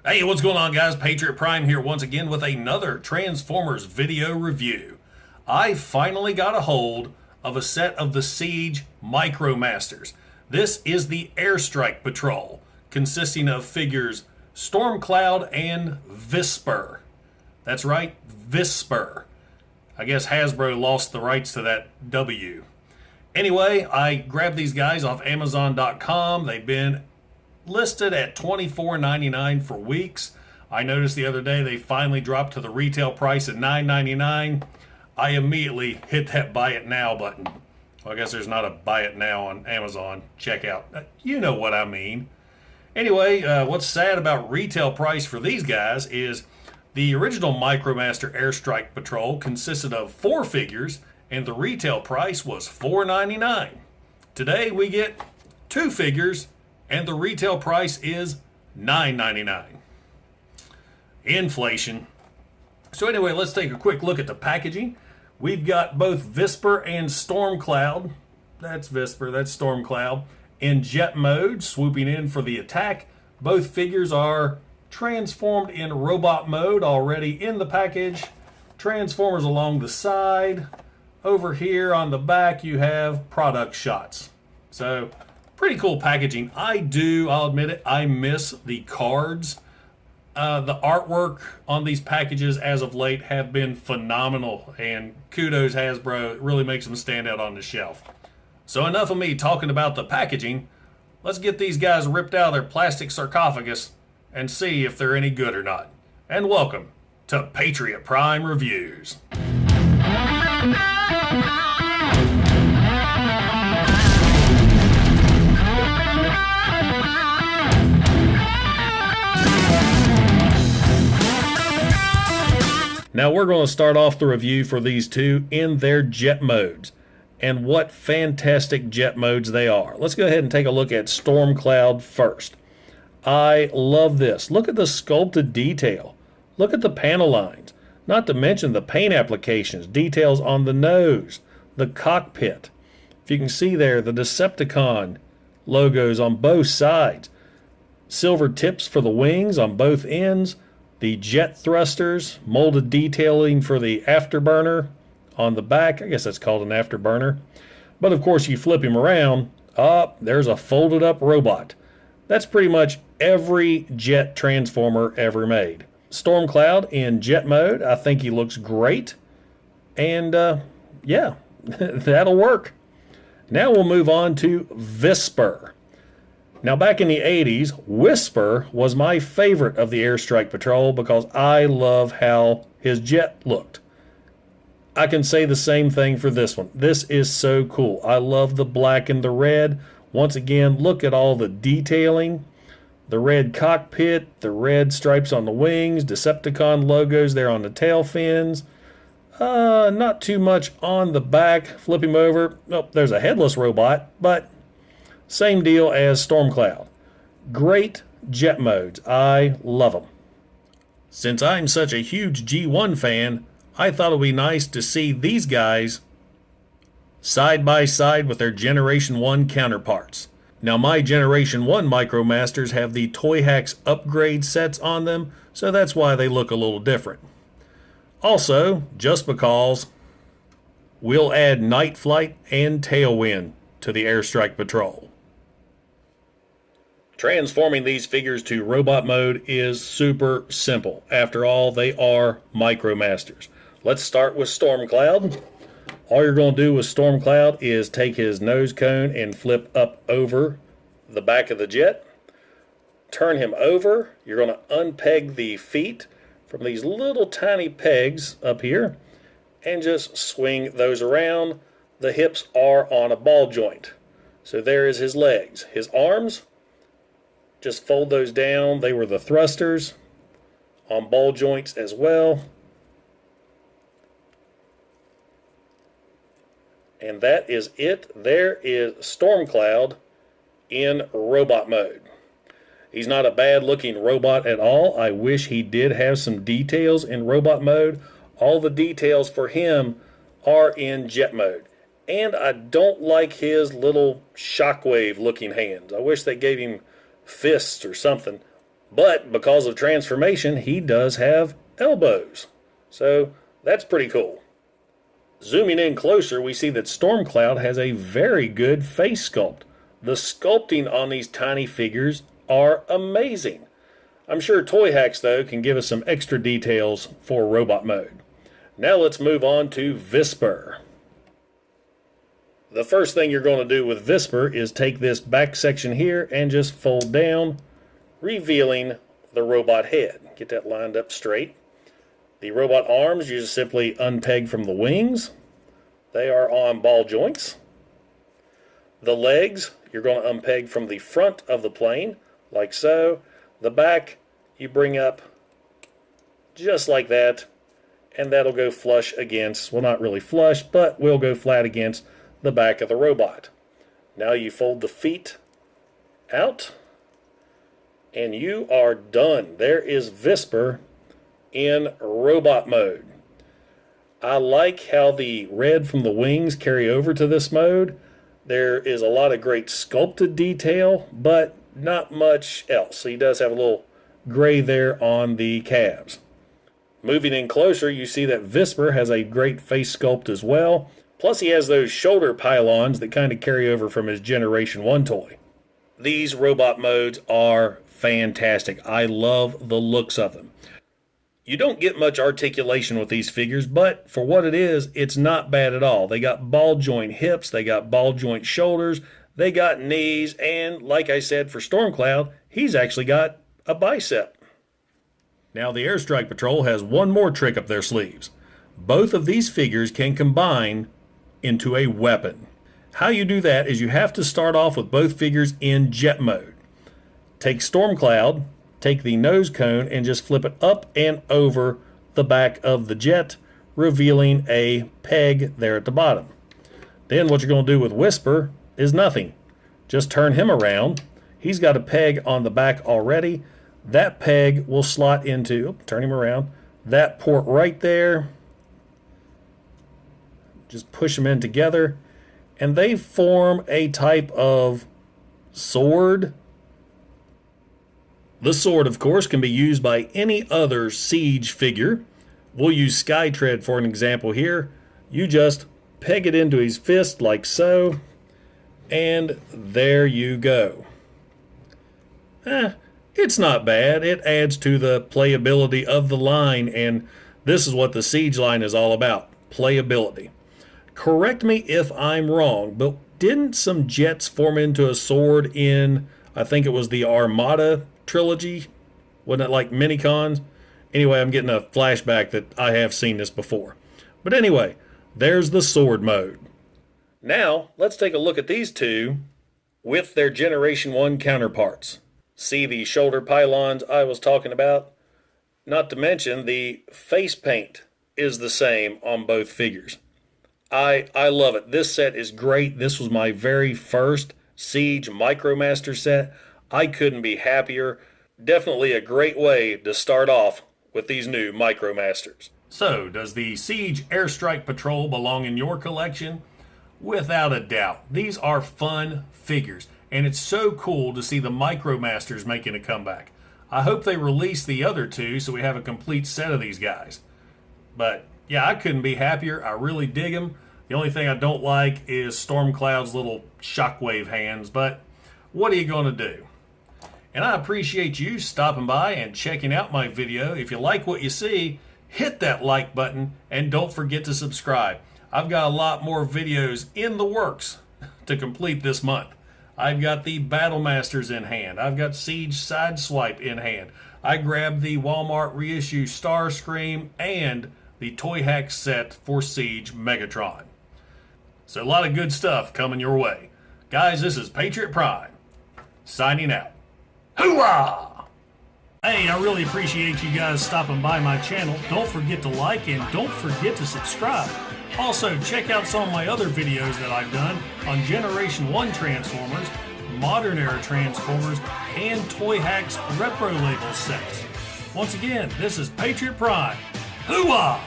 Hey, what's going on, guys? Patriot Prime here once again with another Transformers video review. I finally got a hold of a set of the Siege Micromasters. This is the Airstrike Patrol, consisting of figures Stormcloud and Visper. That's right, Visper. I guess Hasbro lost the rights to that W. Anyway, I grabbed these guys off Amazon.com. They've been listed at $24.99 for weeks. I noticed the other day they finally dropped to the retail price at $9.99. I immediately hit that buy it now button. Well, I guess there's not a buy it now on Amazon checkout. You know what I mean. Anyway, what's sad about retail price for these guys is the original Micromaster Airstrike Patrol consisted of 4 figures and the retail price was $4.99. Today we get 2 figures and the retail price is $9.99. Inflation. So anyway, let's take a quick look at the packaging. We've got both Visper and Stormcloud. That's Visper, that's Stormcloud. In jet mode, swooping in for the attack. Both figures are transformed in robot mode already in the package. Transformers along the side. Over here on the back you have product shots. So pretty cool packaging. I'll admit it, I miss the cards. The artwork on these packages as of late have been phenomenal, and kudos Hasbro. It really makes them stand out on the shelf. So enough of me talking about the packaging. Let's get these guys ripped out of their plastic sarcophagus and see if they're any good or not. And welcome to Patriot Prime Reviews. Now we're going to start off the review for these two in their jet modes. And what fantastic jet modes they are. Let's go ahead and take a look at Stormcloud first. I love this. Look at the sculpted detail. Look at the panel lines. Not to mention the paint applications, details on the nose, the cockpit. If you can see there, the Decepticon logos on both sides. Silver tips for the wings on both ends. The jet thrusters, molded detailing for the afterburner on the back. I guess that's called an afterburner. But of course, you flip him around. There's a folded up robot. That's pretty much every jet transformer ever made. Stormcloud in jet mode, I think he looks great. And yeah, that'll work. Now we'll move on to Visper. Now back in the 80s, Whisper was my favorite of the Airstrike Patrol because I love how his jet looked. I can say the same thing for this one. This is so cool. I love the black and the red. Once again, look at all the detailing. The red cockpit, the red stripes on the wings, Decepticon logos there on the tail fins. Not too much on the back. Flip him over. Oh, there's a headless robot, but same deal as Stormcloud. Great jet modes. I love them. Since I'm such a huge G1 fan, I thought it would be nice to see these guys side by side with their Generation 1 counterparts. Now my Generation 1 Micromasters have the Toy Hacks upgrade sets on them, so that's why they look a little different. Also, just because, we'll add Night Flight and Tailwind to the Airstrike Patrol. Transforming these figures to robot mode is super simple. After all, they are Micromasters. Let's start with Stormcloud. All you're going to do with Stormcloud is take his nose cone and flip up over the back of the jet. Turn him over. You're going to unpeg the feet from these little tiny pegs up here and just swing those around. The hips are on a ball joint. So there is his legs. His arms, just fold those down. They were the thrusters on ball joints as well. And that is it. There is Stormcloud in robot mode. He's not a bad looking robot at all. I wish he did have some details in robot mode. All the details for him are in jet mode. And I don't like his little shockwave looking hands. I wish they gave him fists or something. But because of transformation, he does have elbows. So that's pretty cool. Zooming in closer, we see that Stormcloud has a very good face sculpt. The sculpting on these tiny figures are amazing. I'm sure Toy Hacks, though, can give us some extra details for robot mode. Now let's move on to Visper. The first thing you're going to do with Visper is take this back section here and just fold down, revealing the robot head. Get that lined up straight. The robot arms you just simply unpeg from the wings. They are on ball joints. The legs you're going to unpeg from the front of the plane, like so. The back you bring up just like that, and that'll go flush against, well, not really flush, but will go flat against the back of the robot. Now you fold the feet out, and you are done. There is Visper in robot mode. I like how the red from the wings carry over to this mode. There is a lot of great sculpted detail, but not much else. So he does have a little gray there on the calves. Moving in closer, you see that Visper has a great face sculpt as well. Plus he has those shoulder pylons that kind of carry over from his Generation 1 toy. These robot modes are fantastic. I love the looks of them. You don't get much articulation with these figures, but for what it is, it's not bad at all. They got ball joint hips, they got ball joint shoulders, they got knees, and like I said for Stormcloud, he's actually got a bicep. Now the Airstrike Patrol has one more trick up their sleeves. Both of these figures can combine into a weapon. How you do that is you have to start off with both figures in jet mode. Take Stormcloud, take the nose cone, and just flip it up and over the back of the jet, revealing a peg there at the bottom. Then what you're going to do with Whisper is nothing. Just turn him around. He's got a peg on the back already. That peg will slot into, turn him around, that port right there. Just push them in together, and they form a type of sword. The sword, of course, can be used by any other Siege figure. We'll use Skytread for an example here. You just peg it into his fist like so, and there you go. It's not bad. It adds to the playability of the line, and this is what the Siege line is all about, playability. Correct me if I'm wrong, but didn't some jets form into a sword in, I think it was the Armada trilogy? Wasn't it like Minicons? Anyway, I'm getting a flashback that I have seen this before. But anyway, there's the sword mode. Now, let's take a look at these two with their Generation 1 counterparts. See the shoulder pylons I was talking about? Not to mention the face paint is the same on both figures. I love it. This set is great. This was my very first Siege Micromaster set. I couldn't be happier. Definitely a great way to start off with these new Micromasters. So, does the Siege Airstrike Patrol belong in your collection? Without a doubt. These are fun figures, and it's so cool to see the Micromasters making a comeback. I hope they release the other two so we have a complete set of these guys. But, yeah, I couldn't be happier. I really dig them. The only thing I don't like is Stormcloud's little shockwave hands, but what are you going to do? And I appreciate you stopping by and checking out my video. If you like what you see, hit that like button and don't forget to subscribe. I've got a lot more videos in the works to complete this month. I've got the Battle Masters in hand. I've got Siege Sideswipe in hand. I grabbed the Walmart reissue Starscream and the Toy Hack set for Siege Megatron. So a lot of good stuff coming your way. Guys, this is Patriot Prime, signing out. Hoorah! Hey, I really appreciate you guys stopping by my channel. Don't forget to like and don't forget to subscribe. Also, check out some of my other videos that I've done on Generation 1 Transformers, Modern Era Transformers, and Toy Hacks Repro Label sets. Once again, this is Patriot Prime. Hoorah!